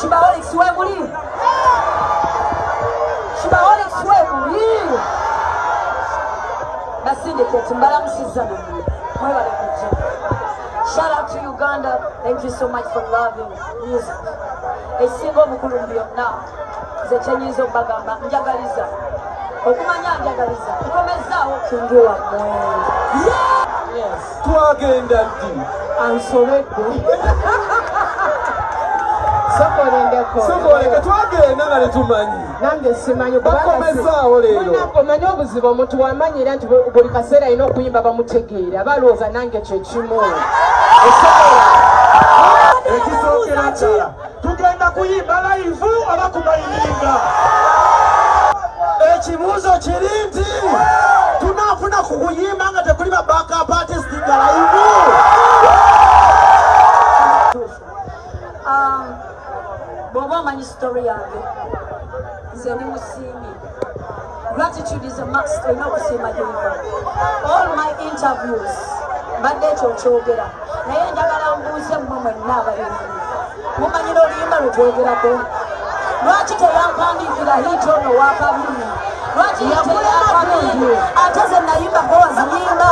Shibaholics webuli. Shibaholics webuli. Basindicate mbalamusiza mwebale kujja. Shout out to Uganda. Thank you so much for loving music. Esinga omukulu byonna nze kyenyiza okubagamba njagaliza okumanya njagaliza nkomezaawo kingi wammwe. Yes. Twagenda ddi ansobedde sokoleke twagenda nga netumanyi nange simanyi bakomezaawo leero omanyi obuzibu omuntu wamanyira nti buli kaseera alina okuyimba bamutegeera balowooza nange kyekimu ekisookera ddala tugenda kuyimba live oba kubayiringa ekibuuzo kiri nti tunafuna ku kuyimba nga tekuli ba backup artist nga live. Bw'oba omanyi story yange nze ndi musiimi. Gratitude is a must. Olina okusiima gy'oliva. All my interviews mbadde ekyo kyogera naye njagala mbuuze mmwe mwenna abayimbi mumanyira oluyimba lwe twogerako lwaki teyampandiikira hiti ono wakabiri lwaki yakabiri ate ze nayimba gwe waziyimba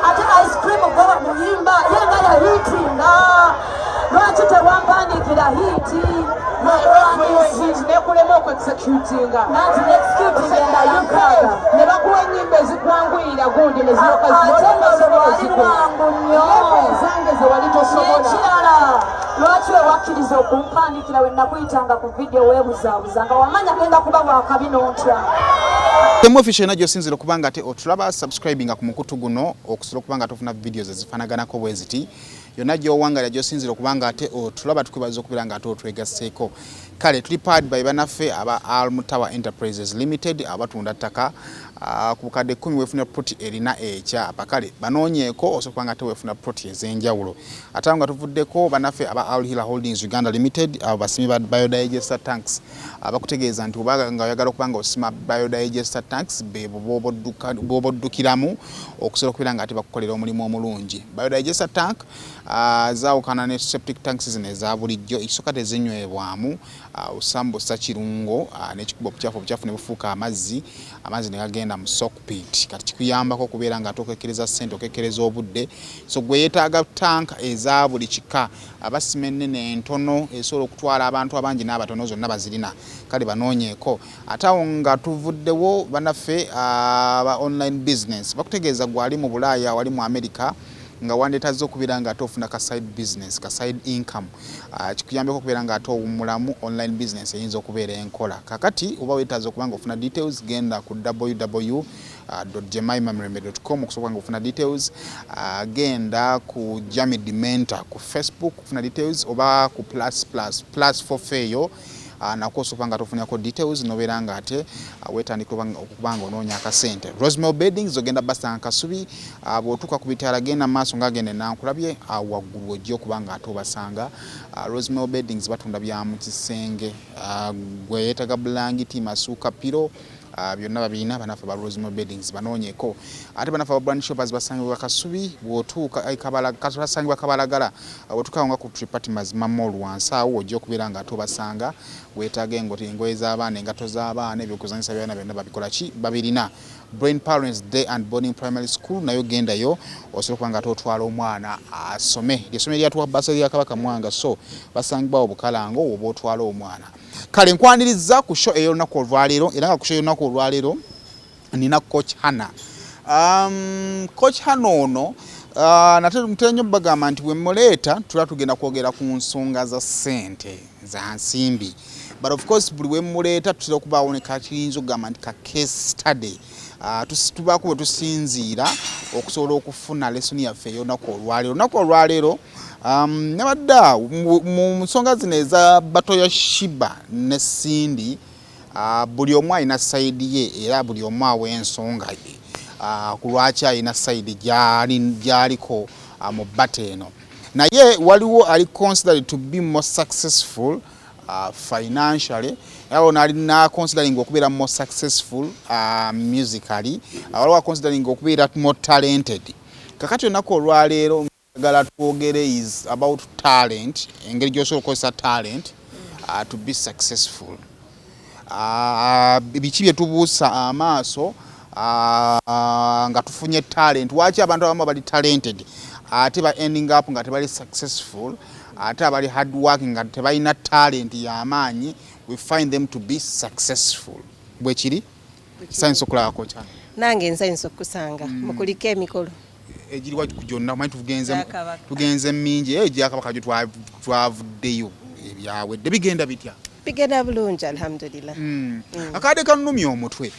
ate ice cream gwe wamuyimba yenga yahitinga lwaki tewampandiikira hiti nekulema okuexecutinga nanti neexecuting endayukaaga ne bakuwa ennyimba ezikwanguyira gundi ate ng'olwali lwangu nnyo zange ze wali tosobola n'ekirala lwaki wewakkiriza okumpandiikira we nakuyitanga ku vidiyo weebuzaabuza nga wamanya genda kuba wakabi n'otya. Temu official na josinzira kubanga ate otulaba subscribing ku mukutu guno okusobola kubanga tofuna videos ezifanaganako bweziti yonna gy'owangala josinzira okubanga ate otulaba tukwibaza okubira nga ate otwegasseeko. Kale tuli powered by banaffe aba Alm Tower Enterprises Limited abatunda ttaka ku bukadde 10 weefuna ploti erina ekyapa. Kale banoonyeeko osobola kubanga ate weefuna ploti ez'enjawulo. Ate nga tuvuddeko banaffe aba Al Hila Holdings Uganda Limited abo basimi ba biodigester tanks abakutegeeza nti oba nga oyagala okubanga osima biodigester tanks bw'oboddukiramu okusobola okubira nga ate bakukolera omulimu omulungi. Biodigester tank zaawukana ne septic tanks zino eza bulijjo ekisooka tezinywebwamu osambusa kirungo n'ekikuba obucaafu ne bufuuka amazzi ne gagenda mu sockpit. Kati kikuyambako okubeera nga tokekereza ssente okekereza obudde so gwe yeetaaga tanka eza buli kika abasima ennene entono esobola okutwala abantu abangi n'abatono zonna bazirina. Kale banoonyeeko ate awo nga tuvuddewo banaffe aba online business bakutegeeza gwali mu Bulaaya wali mu America nga wandetaze okubeera nga ate ofuna ka side business ka side income kikuyambeko okubeera nga ate owummulamu online business eyinza okubeera enkola. Kakati oba weetaaze okuba nga ofuna details genda ku www.jemimamrembe.com okusobola nga ofuna details genda ku Jamid Mentor ku Facebook ofuna details oba ku plus for feyo nakosopa nga tofunyako details nobeera nga ate wetandika okubanga onoonya akasente. Rosemary Beddings ogenda basanga Kasubi bw'otuuka ku bitaala genda maaso ng'agenda Nankulabye waggulu ojja okuba nga ate obasanga. Rosemary Beddings batunda bya mu kisenge gwe yeetaga bulangiti masuuka piro byonna babirina banaffe ba Rosemary Beddings banoonyeeko. Ate banaffe aba brand shoppers basangibwa Kasubi bw'otuuka basangibwa Kabalagala bw'otuuka nga ku Tripati mazima mall wansi awo ojja okubeera nga ate obasanga weetaaga engoye z'abaana engato z'abaana ebyokuzanyisa byonna babikola ki babirina. Brain Parents Day and Boarding Primary School nayo gendayo osobola okuba nga ate otwala omwana asome. Ly'essomero lyatuwa bbasa lya Kabaka Mwanga so basangibwa obukalango oba otwala omwana. Kale nkwaniriza ku show ey'olunaku olwaleero era nga ku show ey'olunaku olwaleero nina Coach Hannah. Coach Hannah ono nate mutenyo bagamba nti we muleeta tula tugenda kwogera ku nsonga za ssente za nsimbi. But of course buli we muleeta tutera okubaawo ne kakiyinza okugamba nti ka case study tubaako bwe tusinziira okusobola okufuna lesson yaffe ey'olunaku olwaleero. Olunaku olwaleero nabadda mu nsonga zino eza bato ya Shiba ne Cindy buli omu alina sayidi ye era buli omu awa ensonga ye ku lwaki alina sayidi gy'aliko mu bato eno. Naye waliwo ali considered to be more successful financially yawo nalina considering okubeera more successful musically waliwo considering okubeera more talented. Kakati olunaku olwaleero njagala twogere is about talent engeri gy'osobola okukozesa talent to be successful. Biki bye tubuusa amaaso nga tufunye talent. Waki abantu abamu bali talented ate ba ending up nga tebali successful, ate abali hard working nga tebalina talent y'amaanyi, we find them to be successful. Bwe kiri science okulabako cyane nange nsanyusa okusanga mukuliko emikolo egiriwa kujonna manyi tugenze mingi egyakabaka gyo twavuddeyo ebyawedde bigenda bitya bigenda bulungi alhamdulillah. Akade kanumya omutwe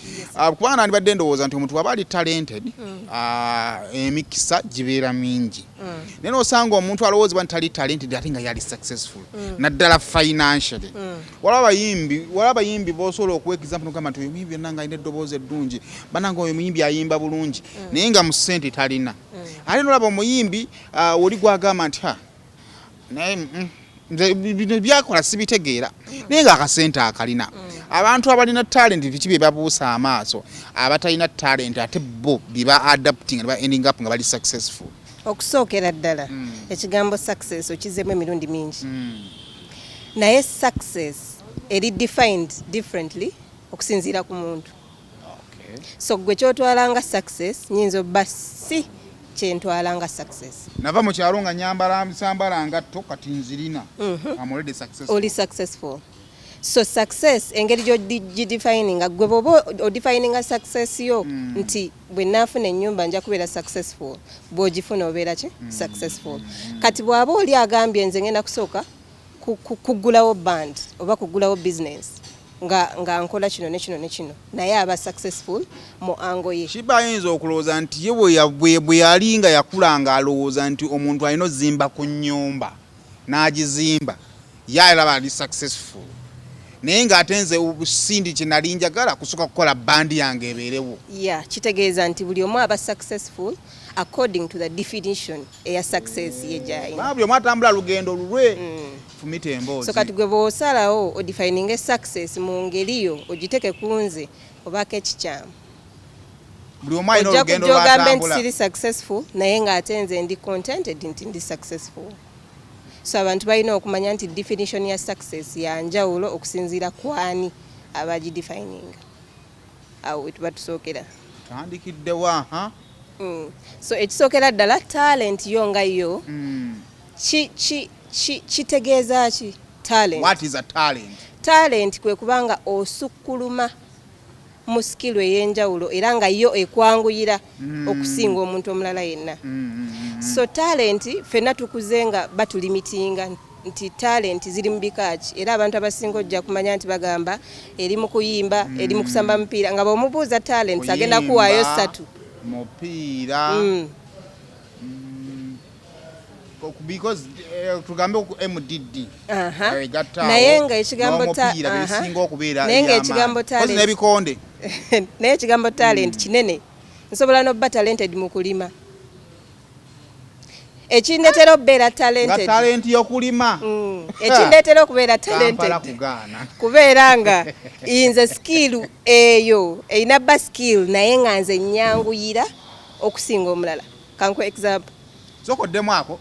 kubanga nandibadde ndowooza nti omuntu aba ali talented emikisa gibeera mingi naye nosanga omuntu alowoozebwa nti ali talented ate nga yali successful naddala financially. Waliwo abayimbi b'osobola okuwa example nogamba nti oyo muyimbi yonna nga alina eddoboozi eddungi bananga oyo muyimbi ayimba bulungi naye nga mu ssente talina. Ate nolaba omuyimbi oli gwagamba nti naye bino byakola sibitegeera naye nga akasente akalina. Abantu abalina talent biki bye babuusa amaaso, abatalina talent ate bo biba adapting and ending up nga bali successful. Okusookera ddala ekigambo success okizeemu emirundi mingi naye success eri defined differently okusinziira ku muntu. So gwe kyotwalanga success nyinza obba si kyentwalanga success. Nava mu kyalo nga nsambala ngatto kati nzirina. I'm already successful. Only successful. So success engeri gy'ogidefining nga gwe bw'oba odefininga success yo nti bwe naafuna ennyumba nja kubeera successful, bw'ogifuna obeera ki successful. Kati bw'aba oli agambye nze ngenda kusooka kuggulawo band oba kuggulawo business nga nkola kino ne kino ne kino naye aba successful mu ango ye. Kiba ayinza okulowooza nti ye bwe yali nga yakulanga alowooza nti omuntu alina ozimba ku nnyumba n'agizimba ye alaba ali successful naye ng'atenze obusindi kye nali njagala kusooka kukola bandi yange ebeerewo. Kitegeeza nti buli omu aba successful according to the definition eya success ye gy'alina. Buli omu atambula lugendo lulwe fumita emboozi. So kati gwe bw'osalawo odefininga success mu ngeri yo ogiteeke ku nze obaako ekikyamu. Buli omu alina olugendo lw'atambula. Ojja kujja ogambe nti siri successful naye ng'ate nze ndi contented nti ndi successful. So abantu balina okumanya nti definition ya success ya njawulo okusinziira kwani abagidefininga. Awo wetuba tusookera. Tandikiddewa So ekisookera ddala talent yo nga yo kitegeeza ki talent? What is a talent? Talent kwe kubanga osukkuluma mu skill ey'enjawulo era nga yo ekwanguyira okusinga omuntu omulala yenna. So talent ffenna tukuze nga batulimitinga nti talent ziri mu bikaaki era abantu abasinga ojja kumanya nti bagamba eri mu kuyimba eri mu kusamba mupiira nga bw'omubuuza talent agenda kuwaayo 3. Mupiira because tugambe ku MDD naye nga ekigambo talent naye ekigambo talent kinene nsobola n'obba talented mu kulima ekindeetera okubeera talented talent y'okulima ekindeetera okubeera talented kubeera nga nze skill eyo erina bba skill naye nga nze nyanguyira okusinga omulala. Kankuwa example sokoddemu ako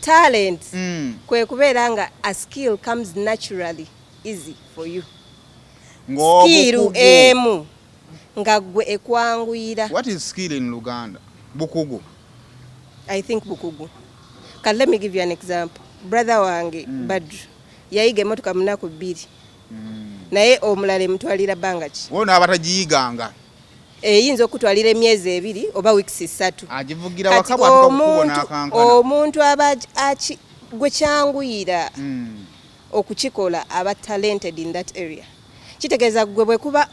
talent kwe kubeera nga a skill comes naturally easy for you skill emu nga gwe ekwanguyira. What is skill in Luganda? Bukugu. I think bukugu. Let me give you an example. Brother wange Badru yayiga emotoka munaku 2 naye omulala emutwalira bbanga ki? Wona abatagiyiganga eyinza okutwalira emyezi 2 oba weeks 3. Agivugira wakabwa tukubona akankana. Omuntu gwe kyanguyira okukikola aba talented in that area. Kitegeeza gwe bwe kuba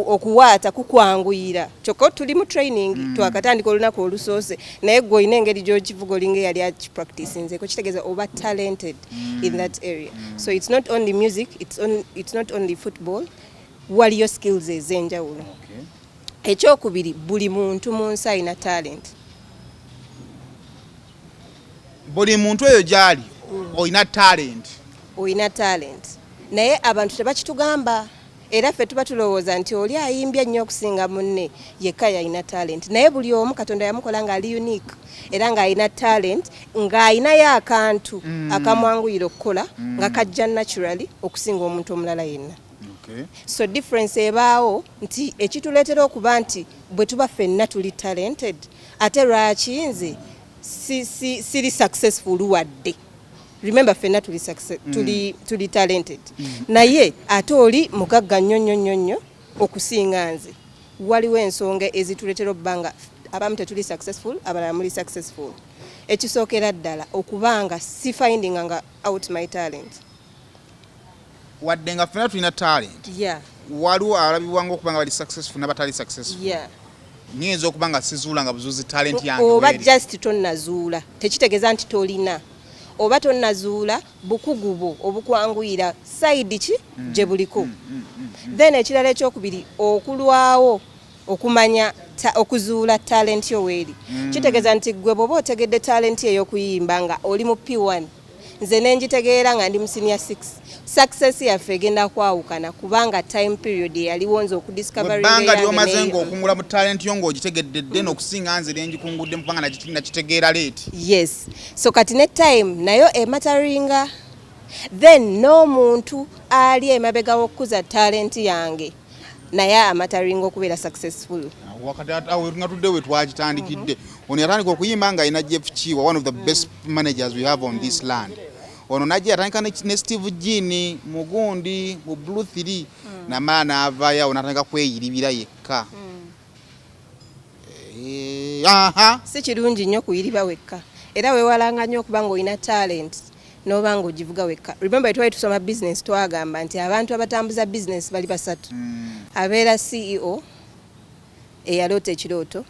okuwaata kukwanguyira kyokka tuli mu training twakatandika olunaku olusoose naye gwe olina engeri gy'okivuga olinga yali akipracticinzeko kitegeeza oba talented in that area. So it's not only music, it's not only football, waliyo skills ez'enjawulo. Ekyokubiri buli muntu mu nsi alina talent. Buli muntu eyo gyali olina talent. Olina talent. Naye abantu tebakitugamba era ffe tuba tulowooza nti oli ayimbye nnyo okusinga munne yekka yalina talent naye buli omu Katonda yamukola ng'ali unique era ng'alina talent ng'alinayo akantu akamwanguyira okukola nga kajja naturally okusinga omuntu omulala yenna. So difference ebaawo nti ekituleetera okuba nti bwe tuba ffenna tuli talented ate lwaki nze siri successful wadde. Remember ffenna tuli talented naye ate oli mugagga nnyo okusinga nze. Waliwo ensonga ezituleetera obbanga abamu tetuli successful abalala muli successful. Ekisookera ddala okubanga si finding nga out my talent. Wadde nga ffenna tulina talent. Waliwo alabibwanga okuba nga bali successful n'abatali successful. Nyinza okuba nga sizuula nga buzuuzi talent yange oba just tonnazuula tekitegeeza nti tolina oba tonnazuula bukugu bwo obukwanguyira side ki gye buliko. Then ekirala ekyokubiri okulwawo okumanya okuzuula talent yo weeri. Kitegeeza nti gwe bw'oba otegedde talent ey'okuyimba nga oli mu P1 nze nenjitegeera nga ndi mu senior 6 success yaffe egenda kwawukana kubanga time period yaliwo nze okudiscovering banga lyomaze ng'okungula mu talent yo ng'ogitegedde ddene okusinga nze lenjikungudde mpanga nakitegeera late. Yes, so kati ne time nayo emataringa then n'omuntu ali emabega w'okukuza talent yange naye amataringa okubeera successful. Wakati awo nga tudde we twagitandikidde ono yatandika okuyimba nga alina Jeff Chiwa, one of the best managers we have on this land. Ono najja yatandika ne Steve Gini Mugundi mu Blue 3 namala n'avaayo n'atandika kweyiribira yekka. Si kirungi nnyo kuyiriba wekka era weewalanga nnyo okuba ng'olina talent n'oba ng'ogivuga wekka. Remember twali tusoma business twagamba nti abantu abatambuza business bali basatu. Abeera CEO eyaloota ekirooto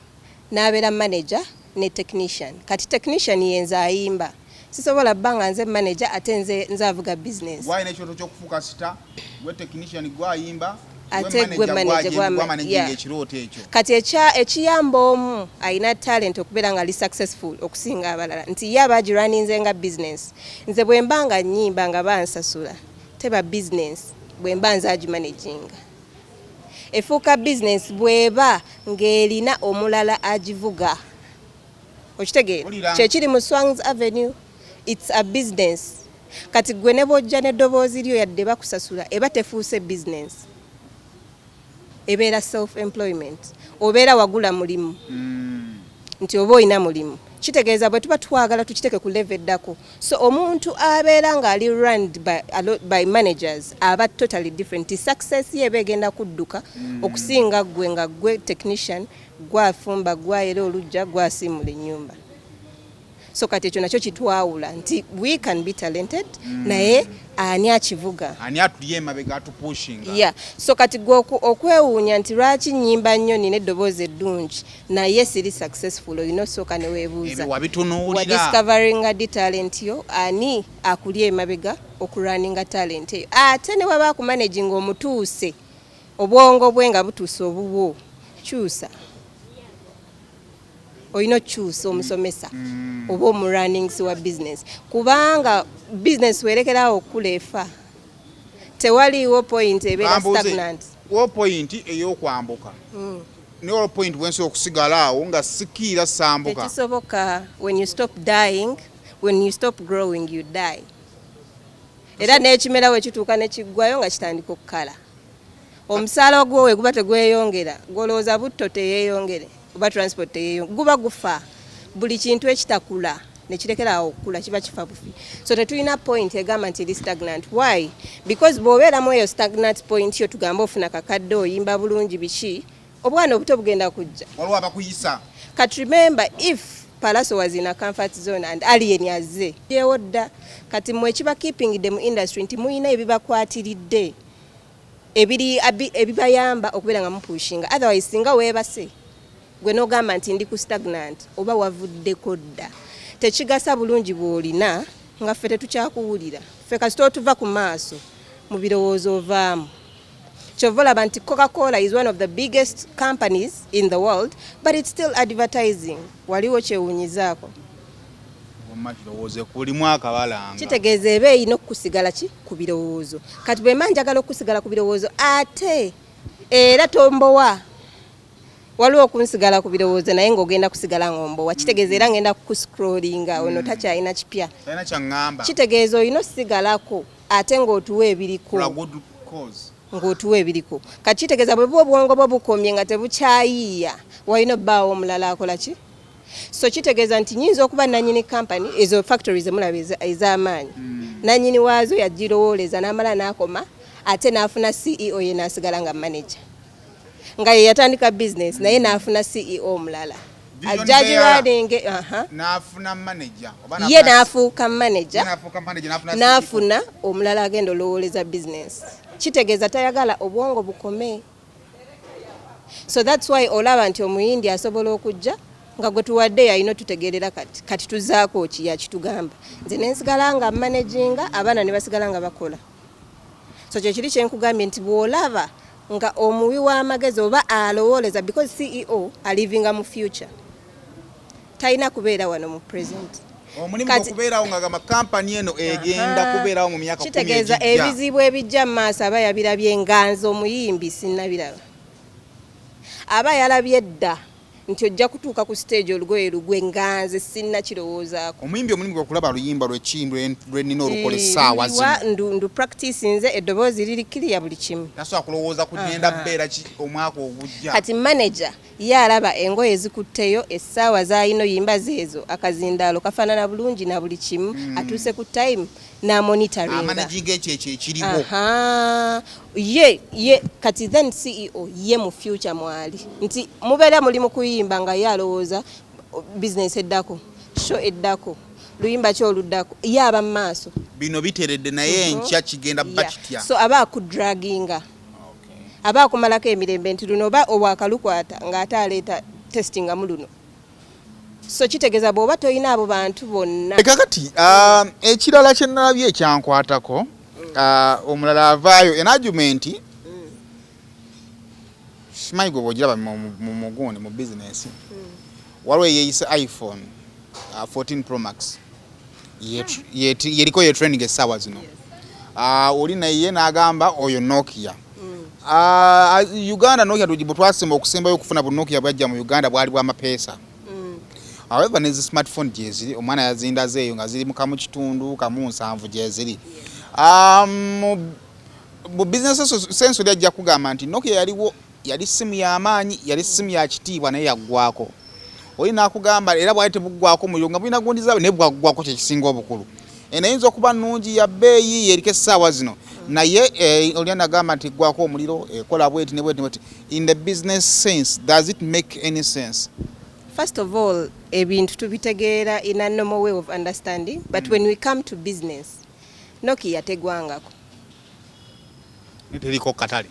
n'abeera manager ne technician. Kati technician yenza ayimba sisobola bbanga nze manager ate nze avuga business. Wayina ekirooto ky'okufuuka sita gwe technician gwayimba ate gwe manager gwa ekirooto ekyo. Kati ekiyamba omu alina talent okubeera nga ali successful okusinga abalala nti ye abagirunninze nga business. Nze bwe mba nga nnyimba nga bansasula teba business bwe mba nze agimanaginga. Efuuka business bweba ng'erina omulala agivuga. Okitegeera kyekiri mu Swangs Avenue. It's a business. Kati gwe ne bw'ojja n'eddoboozi lyo yadde bakusasula eba tefuuse business. Ebeera self-employment. Obeera wagula mulimu. Nti oba olina mulimu. Kitegeeza bwe tuba twagala tukiteke ku level eddako. So omuntu abeera ng'ali run by managers aba totally different. Success ye begenda kudduka okusinga gwe nga gwe technician gwafumba gwayera olujja gwasimula ennyumba. So kati ekyo nakyo kitwawula nti we can be talented naye ani akivuga ani atulye emabega atupushinga. So kati gwe okwewuunya nti lwaki nnyimba nnyo nina eddoboozi eddungi naye siri successful olina osooka ne weebuuza wadiscoveringa di talent yo ani akulya emabega okurunninga talent eyo ate ne waba akumanaginga omutuuse obwongo bwe nga butuuse obubwo kyusa olina okyusa omusomesa oba omurunnings wa business kubanga business werekerawo okukula efa tewaliwo point ebeera stagnant. Wo point ey'okwambuka ne point wensi okusigala awo nga sikiira sambuka. Tekisoboka. When you stop dying, when you stop growing, you die. Era n'ekimera we kituuka ne kiggwayo nga kitandika okukala. Omusaala ogwo we guba tegweyongera gwolowooza butto teyeeyongere oba transport teyeeyongere guba gufa. Buli kintu ekitakula nekirekerawo okukula kiba kifa bufi. So tetulina point egamba nti eri stagnant. Why? Because bw'obeeramu eyo stagnant point yo tugamba ofuna kakadde oyimba bulungi biki obwana obuto bugenda kujja. Waliwo abakuyisa. Kati remember if Palaso was in a comfort zone and alien yazze yewo dda kati mwe kiba keeping them industry nti muyina ebibakwatiridde ebibayamba okubeera nga mupushinga. Otherwise singa weebase gwe n'ogamba nti ndi ku stagnant oba wavuddeko dda tekigasa bulungi bw'olina nga ffe tetukyakuwulira ffe kasita tuva ku maaso mu birowoozo ovaamu. Kyova olaba nti Coca-Cola is one of the biggest companies in the world but it's still advertising. Waliwo kyewunyizaako. Omakirowooze kuli mwaka balanga. Kitegeeza ebe ino kusigala ki ku birowoozo. Kati bwe manjagala okusigala ku birowoozo ate era tombowa. Waliwo okunsigala ku birowoozo naye ng'ogenda kusigala ng'ombowa. Kitegeeza era ngenda kuscrollinga ono takyalina kipya. Talina kyangamba. Kitegeeza olina osigalako ate ng'otuwa ebiriko. For a good cause. Ng'otuwa ebiriko. Kati kitegeeza bwe buba obwongo bwo bukomye nga tebukyayiiya walina obbaawo omulala akola ki? So kitegeeza nti nyinza okuba nannyini company ezo factories emulaba ez'amaanyi. Nannyini waazo yagirowooleza n'amala n'akoma ate n'afuna CEO ye n'asigala nga manager. Nga ye yatandika business naye n'afuna CEO omulala. Ajaji wadenge n'afuna manager. Ye n'afuuka manager. N'afuna omulala agenda olowooleza business. Kitegeeza tayagala obwongo bukome. So that's why olaba nti omuyindi asobola okujja nga gwe tuwadde yalina tutegeerera kati tuzaako ki yakitugamba. Nze nensigala nga managinga abaana ne basigala nga bakola. So kye kiri kyenkugambye nti bw'olaba nga omuwi w'amagezi oba alowooleza because CEO alivinga mu future. Talina kubeera wano mu present. Omulimu okubeerawo nga amakampani eno egenda kubeerawo mu myaka 10 ejijja. Kitegeeza ebizibu ebijja mu maaso aba yabirabye nganza omuyimbi sinnabiraba. Aba yalabye dda nti ojja kutuuka ku stage olugoye lugwe nganze sinnakirowoozaako. Omuyimbi omulimu gwokulaba luyimba lw'ekindu lwenina olukola essaawa zino. Ndu practice nze eddoboozi liri kiriya buli kimu. Tasobola kulowooza kugenda bbeera ki omwaka ogujja. Kati manager ye alaba engoye ezikutteyo essaawa z'alina oyimba zeezo akazindaalo kafaanana bulungi na buli kimu atuuse ku time n'amonitoringa. Amanaginga ekyo ekiriwo. Ye kati then CEO ye mu future mwali nti mubeera muli mu kuyimba nga ye alowooza business eddako show eddako luyimba kyoluddako ye aba mu maaso. Bino biteredde naye enkya kigenda bakitya. So aba akudraginga. Aba akumalako emirembe nti luno oba obwakalukwata ng'ate aleeta testing mu luno. So kitegeeza bw'oba toyina abo bantu bonna. Kakati ekirala kye nalabye ekyankwatako omulala avaayo en argument simanyi gwe bw'ogiraba mu mugundi mu business waliwo yeeyise iPhone 14 Pro Max yeriko ye trending essaawa zino. Oli naye n'agamba oyo Nokia. Uganda Nokia bwe twasemba okusembayo okufuna bu Nokia bwajja mu Uganda bwali bw'amapeesa. However nezi smartphone gyeziri omwana yazinda zeeyo nga ziri mu kamu kitundu kamu 7 gyeziri. Mu business sense oli ajja kugamba nti Nokia yali simu y'amaanyi yali simu ya kitiibwa naye yaggwako. Oli n'akugamba era bwali tebuggwako muliro nga bulina gundi zaawe naye bwaggwako kyekisinga obukulu. Enayinza okuba nnungi ya bbeeyi yeriko essaawa zino naye oli anagamba nti ggwako omuliro ekola bweti ne bweti. In the business sense, does it make any sense? First of all, ebintu tubitegeera in a normal way of understanding, but when we come to business, Nokia tegwangako. Niteriko katali.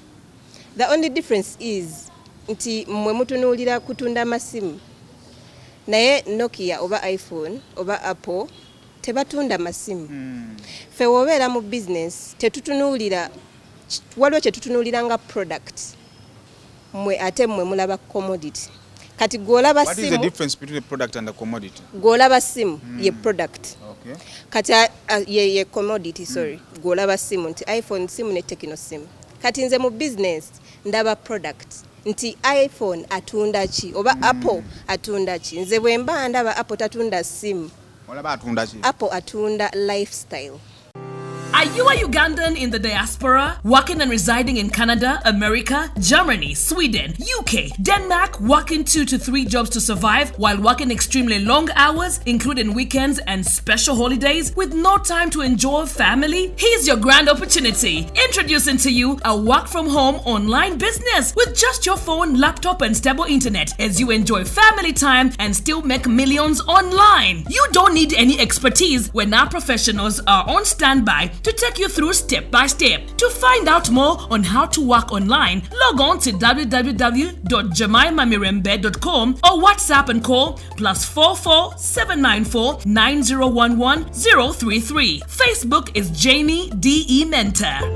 The only difference is nti mwe mutunuulira kutunda masimu. Naye Nokia oba iPhone oba Apple tebatunda masimu. Fe wobeera mu business tetutunuulira waliwo kye tutunuulira nga product. Ate mwe mulaba commodity. Kati gwolaba simu. What is the difference between a product and a commodity? Gwolaba simu ye product. Okay. Kati ye commodity, sorry. Gwolaba simu nti iPhone simu ne Tecno simu. Kati nze mu business ndaba product. Nti iPhone atunda ki oba Apple atunda ki. Nze bwe mba ndaba Apple tatunda simu. Olaba atunda ki? Apple atunda lifestyle. Are you a Ugandan in the diaspora, working and residing in Canada, America, Germany, Sweden, UK, Denmark, working 2 to 3 jobs to survive while working extremely long hours, including weekends and special holidays, with no time to enjoy family? Here's your grand opportunity. Introducing to you a work-from-home online business with just your phone, laptop, and stable internet as you enjoy family time and still make millions online. You don't need any expertise when our professionals are on standby to take you through step by step. To find out more on how to work online, log on to www.jemimamirembe.com or WhatsApp and call +44 794 9011 033. Facebook is Jamie DE Mentor.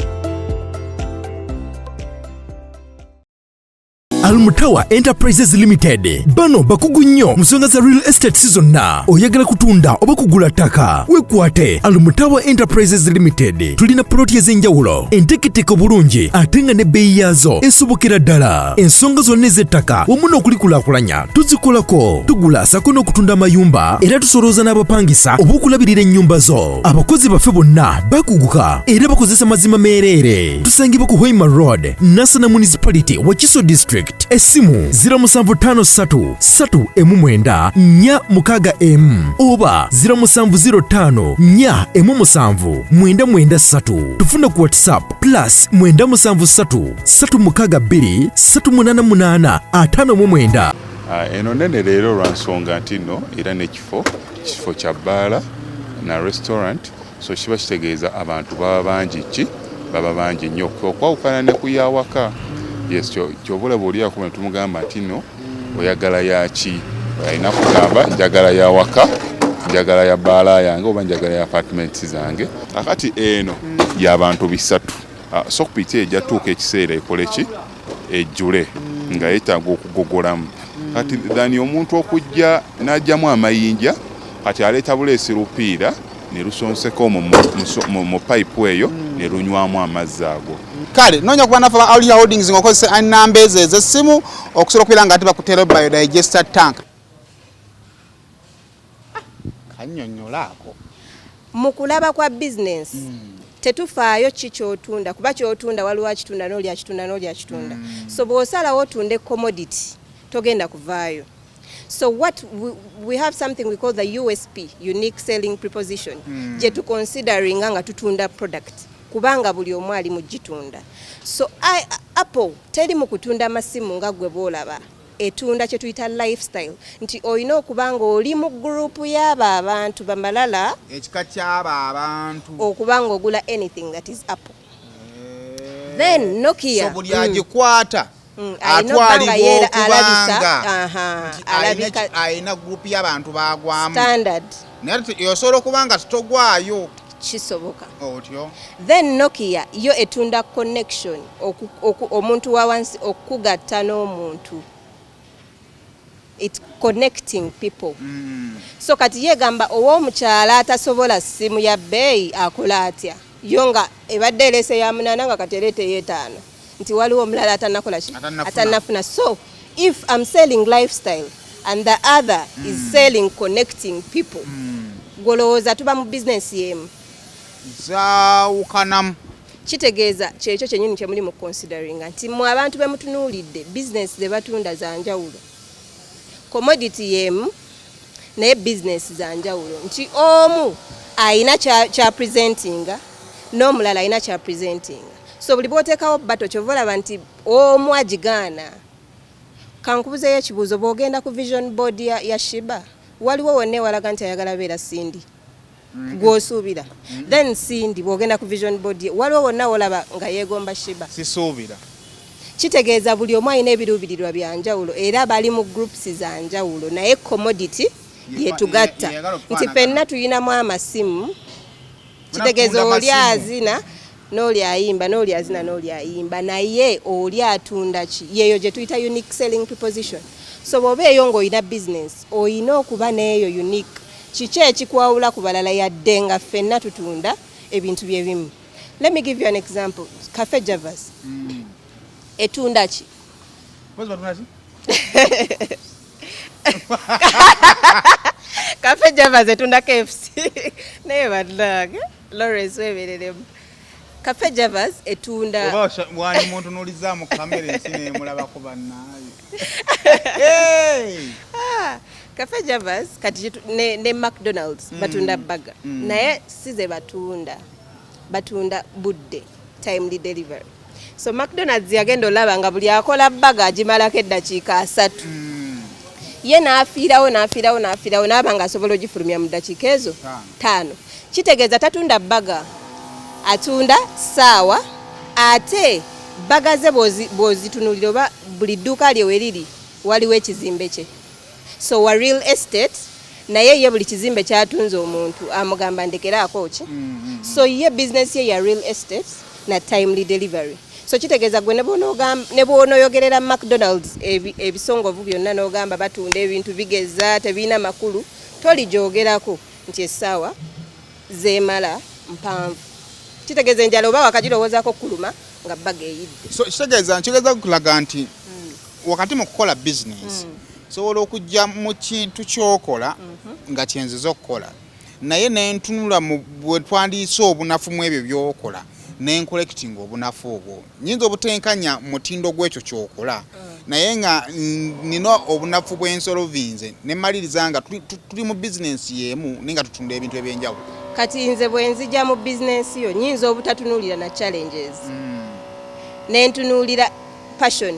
Almutawa Enterprises Limited bano bakugu nnyo musonga za real estate season na oyagala kutunda oba kugula ttaka wekwate Almutawa Enterprises Limited tulina ploti ez'enjawulo enteketeko bulungi ate nga ne bbeeyi yaazo esobokera ddala ensonga zonna ez'ettaka wamu n'okulikulaakulanya tuzikolako tugula sako n'okutunda amayumba era tusolooza n'abapangisa oba okulabirira ennyumba zo abakozi baffe bonna bakuguka era bakozesa mazima meereere tusangibwa ku Hoima Road Nansana Municipality Wakiso District Esimu 0757 oba 0705 tufuna ku WhatsApp +96362 eno nene leero lwa nsonga nti nno era n'ekifo kya bbaala na restaurant so kiba kitegeeza abantu baba bangi nnyo okwawukana ne kuyawaka yes kyobulaba oli akuba tumugamba nti nno oyagala yaki alina kugamba njagala ya waka njagala ya bbaala yange oba njagala ya apartments zange akati eno y'abantu bisatu so kupita ejjatuuka ekiseera ekole ki ejjule nga yeetaaga okugogolamu kati dhani omuntu okujja n'ajjamu amayinja kati aleeta buleesi lupiira ne lusonseko mu pipe eyo ne lunywamu amazzi ago kale nonya kuba nafa Aulia Holdings ngokozesa enamba ez'essimu okusobola okubeera nga ate bakutera biodigester tank kannyonnyolaako mu kulaba kwa business tetufaayo kikyotunda kuba kyotunda waliwo akitunda n'oli akitunda so bw'osalawo otunde commodity togenda kuvaayo. So what we have something we call the USP, unique selling proposition. Je tu considering nga tutunda product kubanga buli omu ali mu gitunda. So Apple teri mu kutunda masimu nga gwe bolaba etunda kye tuyita lifestyle nti oyina okubanga oli mu group y'aba abantu bamalala ekika ky'aba abantu okubanga ogula anything that is Apple. Then Nokia so buli agikwata atwalibwa okubanga ayina group y'abantu bagwamu standard naye yosobola okubanga titogwayo kisoboka otyo. Then Nokia yo etunda connection omuntu wa wansi okugatta n'omuntu. It's connecting people. So kati yegamba ow'omukyala atasobola simu ya bbeeyi akola atya yonga ebadde erese ya munana nga katerete yeetaano nti waliwo omulala atanakola ki atanafuna. So if I'm selling lifestyle and the other is selling connecting people golowooza tuba mu business yemu zawukanamu kitegeeza kyekyo kyenyini kye muli mu considering nti mu abantu be mutunuulidde business ze batunda za njawulo commodity yemu naye business za njawulo nti omu ayina kya presentinga n'omulala ayina kya presentinga. So buli bw'oteekawo bato kyova olaba nti omu agigaana. Kankubuzeeyo ekibuuzo bw'ogenda ku vision board ya Shiba waliwo wonna ewalaga nti ayagala beera Sindi gw'osuubira. Then Sindi bw'ogenda ku vision board waliwo wonna wolaba nga yeegomba Shiba sisuubira. Kitegeeza buli omu alina ebiruubirirwa bya njawulo era bali mu groups za njawulo naye commodity yetugatta nti ffenna tuyinamu amasimu kitegeeza oli azina n'oli ayimba n'oli azina n'oli ayimba naye oli atunda ki yeeyo gye tuyita unique selling proposition. So bw'oba eyo ng'olina business olina okuba n'eyo unique kiki ekikwawula ku balala yadde nga ffenna tutunda ebintu bye bimu. Let me give you an example. Cafe Javas etunda ki? Cafe Javas etunda KFC naye badlage Lawrence webereremu. Cafe Javas etunda wani muntu nuliza mu kamera ensine mulabako bannaye. Cafe Javas kati ne McDonald's batunda burger naye size batunda budde timely delivery. So McDonald's yagenda olaba nga buli akola burger agimalako eddakiika 3 ye n'afiirawo n'aba nga asobola ogifulumya mu ddakiika ezo 5. Kitegeeza tatunda burger atunda saawa ate baga ze bw'ozitunulira oba buli dduuka lye weriri waliwo ekizimbe kye. So wa real estate naye ye buli kizimbe kyatunze omuntu amugamba ndekeraako ki. So ye business ye ya real estate na timely delivery. so kitegeeza gwe ne bw'onooyogerera McDonald's ebisongovu byonna n'ogamba batunda ebintu bigeza tebiina makulu tolijoogerako nti essaawa zeemala mpanvu kitegeeza enjala oba wakagirowoozaako kuluma nga bbaga eyidde so kitegeeza kulaga nti wakati mu kukola business sobola okujja mu kintu kyokola nga kyenziza okukola naye nentunula bwe twandiise obunafu mu ebyo byokola nenkolekiting obunafu obwo nyinza obutenkanya mutindo gw'ekyo kyokola naye nga nina obunafu bw'ensolovinze nemaliriza nga tuli mu business yemu naye nga tutunda ebintu ebyenjawulo kati nze bwe nzija mu bizinensi yo nyinza obutatunuulira na challenges nentunuulira passion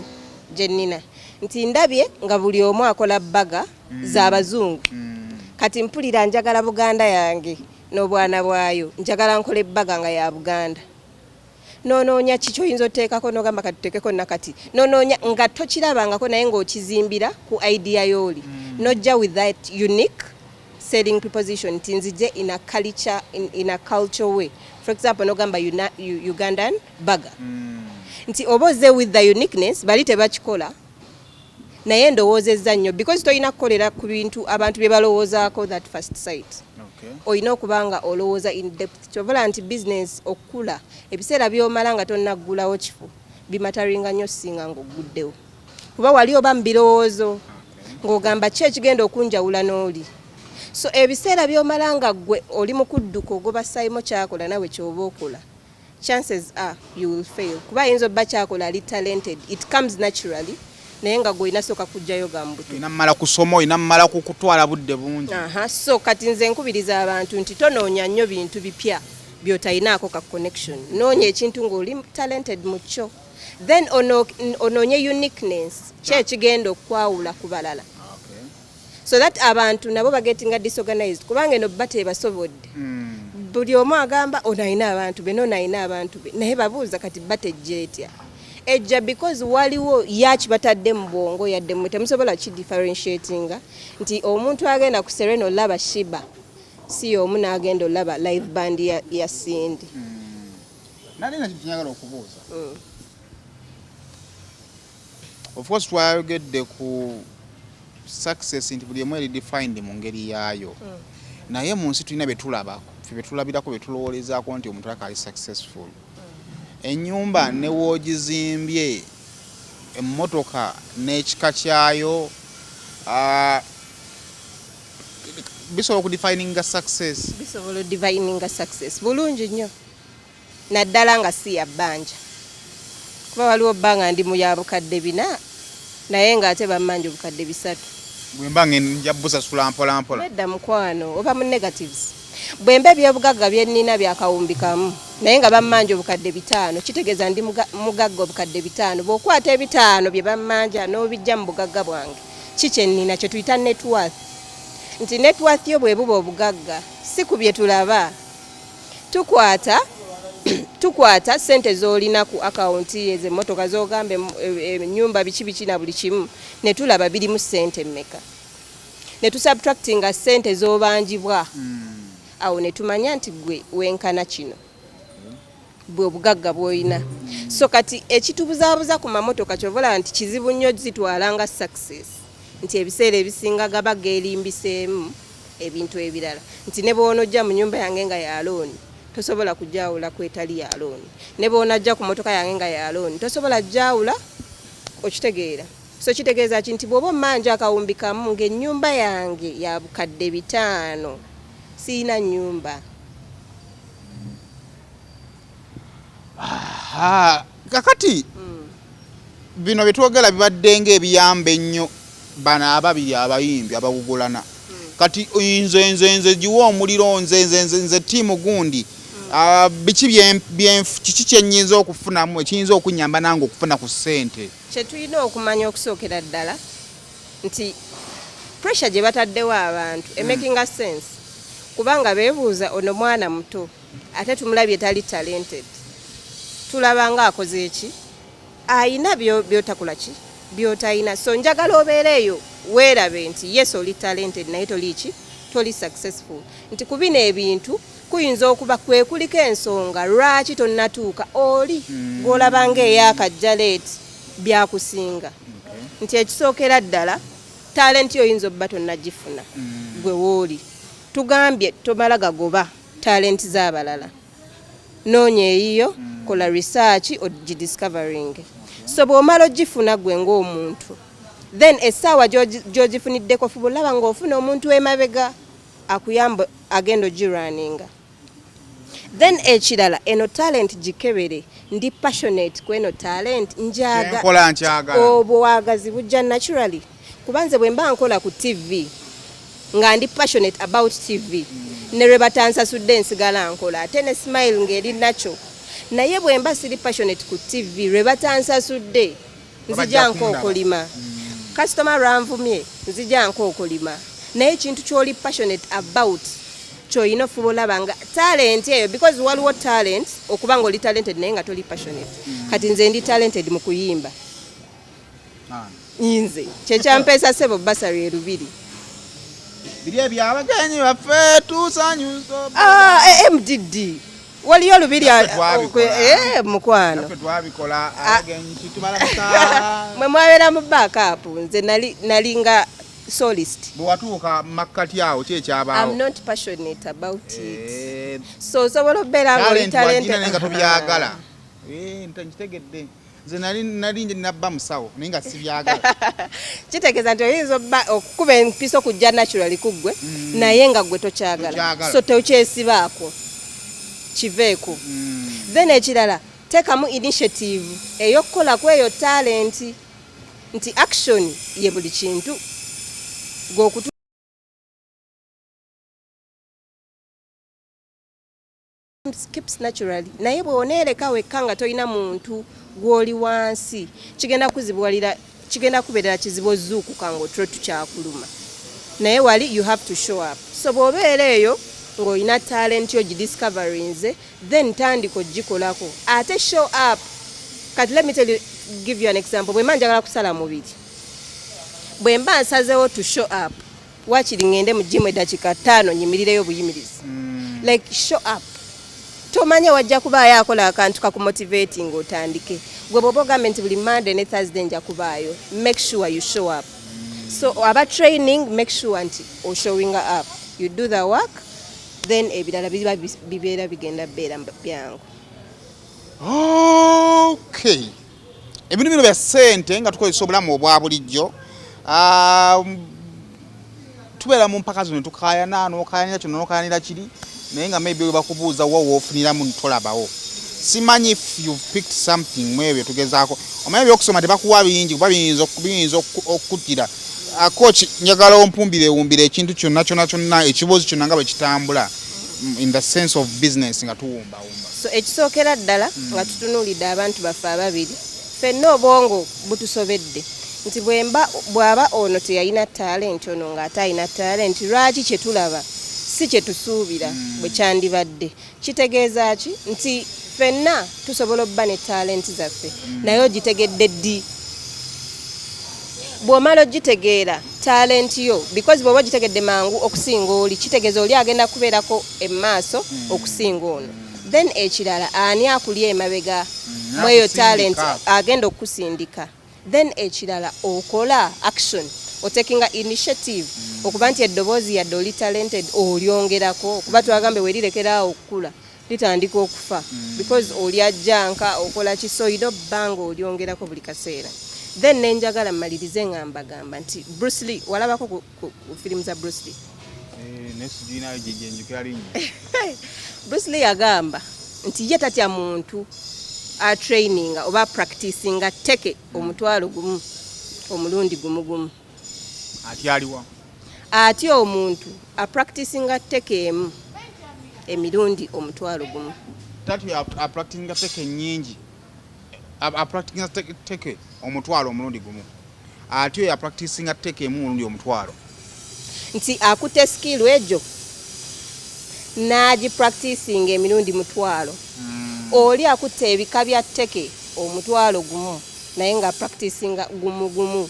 gye nnina nti ndabye nga buli omu akola bbaga z'abazungu kati mpulira njagala Buganda yange n'obwana bwayo njagala nkola ebbaga nga ya Buganda nonoonya kiki oyinza oteekako n'ogamba kati tuteekeko nakati nonoonya nga tokirabangako naye ng'okizimbira ku idea y'oli nojja with that unique selling proposition nti nzije in a culture in a cultural way for example n'ogamba Ugandan burger nti oba ozze with the uniqueness bali tebakikola naye ndowoozezza nnyo because tolina kukolera ku bintu abantu bye balowoozaako that first sight olina okuba nga olowooza in depth kyobola nti business okukula ebiseera by'omala nga tonnaggulawo kifo bimataringa nnyo singa ng'oguddewo kuba wali oba mu birowoozo ng'ogamba ki ekigenda okunjawula n'oli so ebiseera by'omala nga ggwe oli mu kudduka ogoba sayimo kyakola nawe ky'oba okola chances are you will fail kuba ayinza obba kyakola ali talented it comes naturally naye nga gwe inasooka kujjayo gambuto inammala kusoma inammala kukutwala budde bungi so kati nze nkubiriza abantu nti tonoonya nnyo bintu bipya by'otayinaako ka connection noonya ekintu ng'oli talented mu kyo then onoonye uniqueness ki ekigenda okwawula ku balala so that abantu nabo bagetinga disorganized kubanga eno bba tebasobodde buli omu agamba ono ayina abantu be nono ayina abantu be naye babuuza kati bba tejja etya ejja because waliwo yaki batadde mu bwongo yadde mwe temusobola kidifferentiatinga nti omuntu agenda ku Serena olaba Shiba si omu n'agenda olaba live band ya Cindy nalina kinyagala okubuuza of course twayogedde ku success nti buli emu eri defined mu ngeri yaayo naye mu nsi tulina betulaba betulabirako betulowoolezaako nti omuntu akali successful ennyumba ne woogizimbye emmotoka n'ekika kyayo bisobola okudefininga success bisobola odifininga success bulungi nnyo naddala nga si ya bbanja kuba waliwo bbanga ndi mu ya bukadde 4 naye ng'ate bammanja obukadde 3 bwe mba nja busasula mpolampola nedda mukwano oba mu negatives bwe mba ebyobugagga bye nnina byakawumbi kamu naye nga bammanja obukadde 5 kitegeeza ndi mugagga obukadde 5 bw'okwata 5 bye bammanja n'obijja mu bugagga bwange kikye nnina kye tuyita networth nti networth yo bwe buba obugagga si ku bye tulaba tukwata sente z'olina ku akawunti ez'emmotoka z'ogambe ennyumba biki na buli kimu ne tulaba birimu sente mmeka ne tusubtractinga sente z'obanjibwa awo ne tumanya nti gwe wenkana kino bwe obugagga bw'olina so kati ekitubuzaabuza ku mamotoka kyobola nti kizibu nnyo zitwala nga success nti ebiseera ebisinga gaba geerimbiseemu ebintu ebirala nti ne bw'onojja mu nnyumba yange nga ya looni tosobola kujawula kwetali ya looni ne bw'onajja ku motoka yange nga ya looni tosobola jawula okitegeera so kitegeeza ki nti bw'oba mmanja akawumbi kamu ng'ennyumba yange ya bukadde 5 siina nnyumba kakati bino byetwogera bibadde ng'ebiyamba ennyo bano ababiri abayimbi abagugulana kati nze giwa omuliro nze ttiimu gundi biki kiki kyennyinza okufunamu ekiyinza okunyamba nange okufuna ku ssente kye tulina okumanya okusookera ddala nti pressure gye bataddewo abantu making a sense kubanga beebuuza ono mwana muto ate tumulabye tali talented tulaba nga akoze eki ayina byotakola ki byotayina so njagala obeereeyo weerabe nti yes oli talented naye toli successful nti ku bino ebintu kuyinza okuba kwe kuliko ensonga lwaki tonnatuuka oli gw'olaba ng'eyakajjaleeti byakusinga nti ekisookera ddala talenti oyinza obba tonnagifuna gwe wooli tugambye tomala gagoba talenti z'abalala noonya eyiyo kola research ogidiscovering so bw'omala ogifuna gwe ng'omuntu then essaawa gy'ogifuniddeko fuba olaba ng'ofuna omuntu w'emabega akuyamba agenda ogirunninga then ekirala eno talent gikebere ndi passionate kweno talent njaga obwagazi bujja naturally kubanze bwe mba nkola ku TV nga ndi passionate about TV ne lwe batansasudde nsigala nkola ate ne smile ng'eri nakyo naye bwe mba siri passionate ku TV lwe batansasudde nzija nk'okulima customer ranvumye nzija nk'okulima naye ekintu ky'oli passionate about kyoyina ofuba olaba nga talent eyo because waliwo talent okuba nga oli talented naye nga toli passionate kati nze ndi talented mu kuyimba nze kyekyampeesa sebo basari erubiri biri ebyabagenyi baffe tusanyuso MDD waliyo lubiri mukwano twabikola abagenyi kitumala musa mwe mwabeera mu backup nze nalinga solist bwatuuka makkati awo kyekyabaawo I'm not passionate about it so osobola okubeera nga oli talented nga tobyagala nkitegedde nze nali nabba musawo naye nga sibyagala kitegeeza nti oyinza okukuba empiso okujja naturally kuggwe naye nga gwe tokyagala so tokyesibaako kiveeko then ekirala teekamu initiative ey'okukola kweyo talent nti action ye buli kintu gwokutu skips naturally naye bw'oneereka wekka nga tolina muntu gw'oli wansi kigenda kubeerera kizibu ozuukuka ng'otule tukyakuluma naye wali you have to show up so bw'obeera eyo ng'olina talent yo gidiscoverinze then tandika ogikolako ate show up kati let me give you an example bwe mba njagala kusala mubiri bwe mba nsazeewo to show up wakiri ngende mu gym eddakiika 5 nyimirireyo buyimirizi like show up tomanya wajja kubaayo akola akantu kakumotivating otandike gwe bw'oba ogambye nti buli Monday ne Thursday nja kubaayo make sure you show up so aba training make sure nti showing up you do the work then ebirala bibeera bigenda beera byangu okay ebintu bino bya ssente nga tukozesa obulamu obwa bulijjo tubeera mu mpaka zino tukayana n'okayanira kino n'okayanira kiri naye nga maybe bakubuuza wa woofuniramu ntolabawo simanyi if you picked something mwebyo tugezaako omanyi byokusoma tebakuwa bingi kuba biyinza okukuttira coach njagala ompumbirewumbire ekintu kyonna ekibuuzo kyonna nga bwe kitambula in the sense of business nga tuwumbawumba so ekisookera ddala nga tutunuulidde abantu baffe ababiri ffenna obwongo butusobedde nti bw'aba ono teyalina talent ono ng'ate alina talent lwaki kyetulaba si kyetusuubira bwe kyandibadde kitegeeza ki nti ffenna tusobola obba ne talent zaffe naye ogitegedde ddi bw'omala ogitegeera talent yo because bw'oba ogitegedde mangu okusinga oli kitegeeza oli agenda kubeerako emmaaso okusinga ono then ekirala ani akulya emabega mweyo talent agenda okukusindika then ekirala okola action otakinga initiative okuba nti eddoboozi yadde oli talented olyongerako okuba twagambe werirekeraawo okukula litandika okufa because oli ajjanka okola kiso olina obbanga olyongerako buli kaseera then nenjagala mmalirize ngambagamba nti Bruce Lee walabako ku firimu za Bruce Lee Bruce Lee agamba nti ye tatya muntu traininga oba practicinga teke omutwalo gumu omulundi gumu ati omuntu practicinga teke emu emirundi omutwalo gumu practicinga teke nyingi practicinga teke omutwalo omulundi gumu ati oyo practicinga teke emu omulundi omutwalo nti akute skill ejo naji practicing emirundi mutwalo oli akutte ebika bya teke omutwalo gumu naye nga practicing gumu buli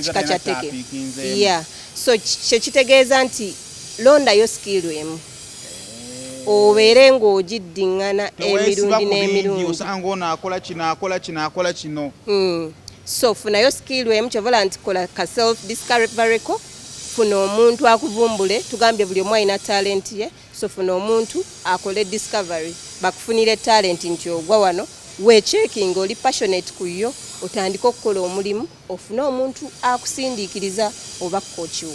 kika kya teke so kyekitegeeza nti londayo skill emu obeere ng'ogiddiŋŋana emirundi n'emirundi. Osanga ono akola kino. So funayo skill emu kyovola nti kola ka self discovery ko, funa omuntu akuvumbule, tugambye buli omu alina talent ye, so funa omuntu akole discovery, bakufunire talent nti ogwa wano, weechekinga oli passionate ku yo, otandika okukola omulimu, ofune omuntu akusindiikiriza oba kochiwo.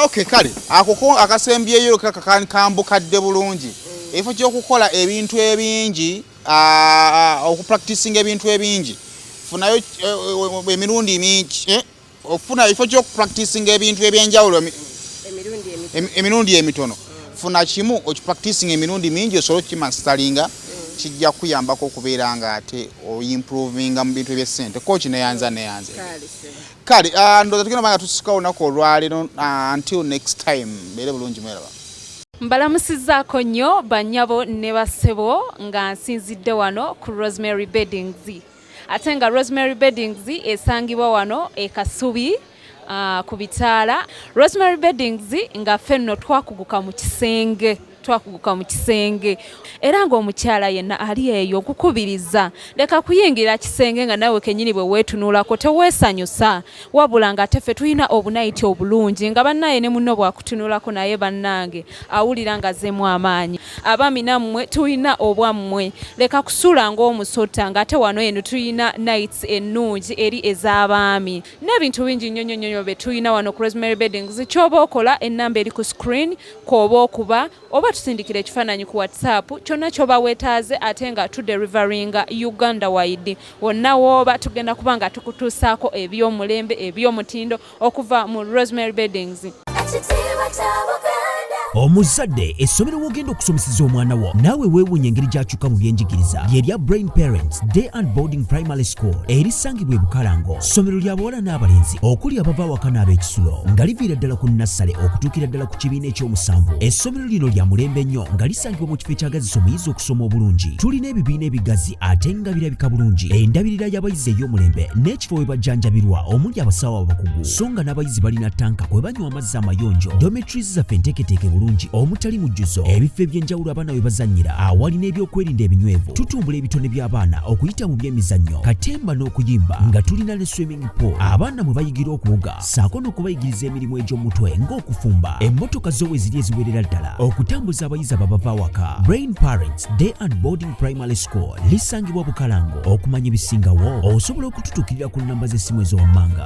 Okay, kale akoko akasembyeyo kambukadde bulungi. Efo ky'okukola ebintu ebingi, okupracticing ebintu ebingi, funayo emirundi mingi, ofuna efo ky'okupracticing ebintu ebyenjawulo emirundi emitono. Funa kimu okipracticing emirundi mingi osobola kimastaringa, kijja kuyambako okubeera nga ate oimprovinga mu bintu eby'essente. Coach neyanza. Kale ndoza tugenda banga tusika olunaku olwaleero, until next time beere bulungi mweraba. Mbalamusizzaako nnyo bannyabo ne bassebo nga nsinzidde wano ku Rosemary Beddings. Ate nga Rosemary Beddings esangibwa wano e Kasubi ku Bitaala. Rosemary Beddings nga ffenno twakuguka mu kisenge era ng'omukyala yenna ali eyo okukubiriza leka kuyingira kisenge nga nawe kenyini bwe weetunuulako teweesanyusa, wabula nga teffe tulina obunayiti obulungi nga bannaye ne munno bwakutunuulako naye bannange awulira nga zeemu amaanyi. Abaami nammwe tulina obwammwe, leka kusuula ng'omusota ng'ate wano eno tulina nights ennungi eri ez'abaami n'ebintu bingi nnyo bye tulina wano ku Rosemary Beddings. Ky'oba okola ennamba eri ku screen kw'oba okuba oba tusindikira ekifaananyi ku WhatsApp, kyonna ky'oba weetaaze ate nga tuderivaringa Uganda wide. Wonna w'oba tugenda kuba nga tukutuusaako eby'omulembe eby'omutindo okuva mu Rosemary Beddings. Omuzadde essomero wogenda okusomeseza omwana wo naawe weewuunya engeri gy'akyuka mu byenjigiriza ly'erya Brain Parents Day and Boarding Primary School erisangibwa e Bukalango. Ssomero lya bawala n'abalenzi okuli abava awaka n'ab'ekisulo nga liviira ddala ku nassale okutuukira ddala ku kibiina eky'omusanvu. Essomero lino lya mulembe nnyo nga lisangibwa mu kifo ekyagazisa omuyizi okusoma obulungi. Tulina ebibiina ebigazi ate nga birabika bulungi, endabirira y'abayizi ey'omulembe n'ekifo we bajjanjabirwa omuli abasawo abakugu, so nga n'abayizi balina tanka kwe banywa amazzi amayonjo. Dormitories zaffe nteeketeeke bulungi omutali mujjuzo, ebifo eby'enjawulo abaana we bazannyira awali n'ebyokwerinda ebinywevu. Tutumbula ebitone by'abaana okuyita mu by'emizannyo, katemba n'okuyimba nga tulina ne swimming pool abaana mwe bayigira okuwuga ssaako n'okubayigiriza emirimu egy'omutwe ng'okufumba. Emmotoka zo we ziri eziwerera ddala okutambuza abayizi ababava awaka. Brain Parents Day and Boarding Primary School lisangibwa Bukalango. Okumanya ebisingawo osobola okututuukirira ku nnamba z'essimu ez'owammanga.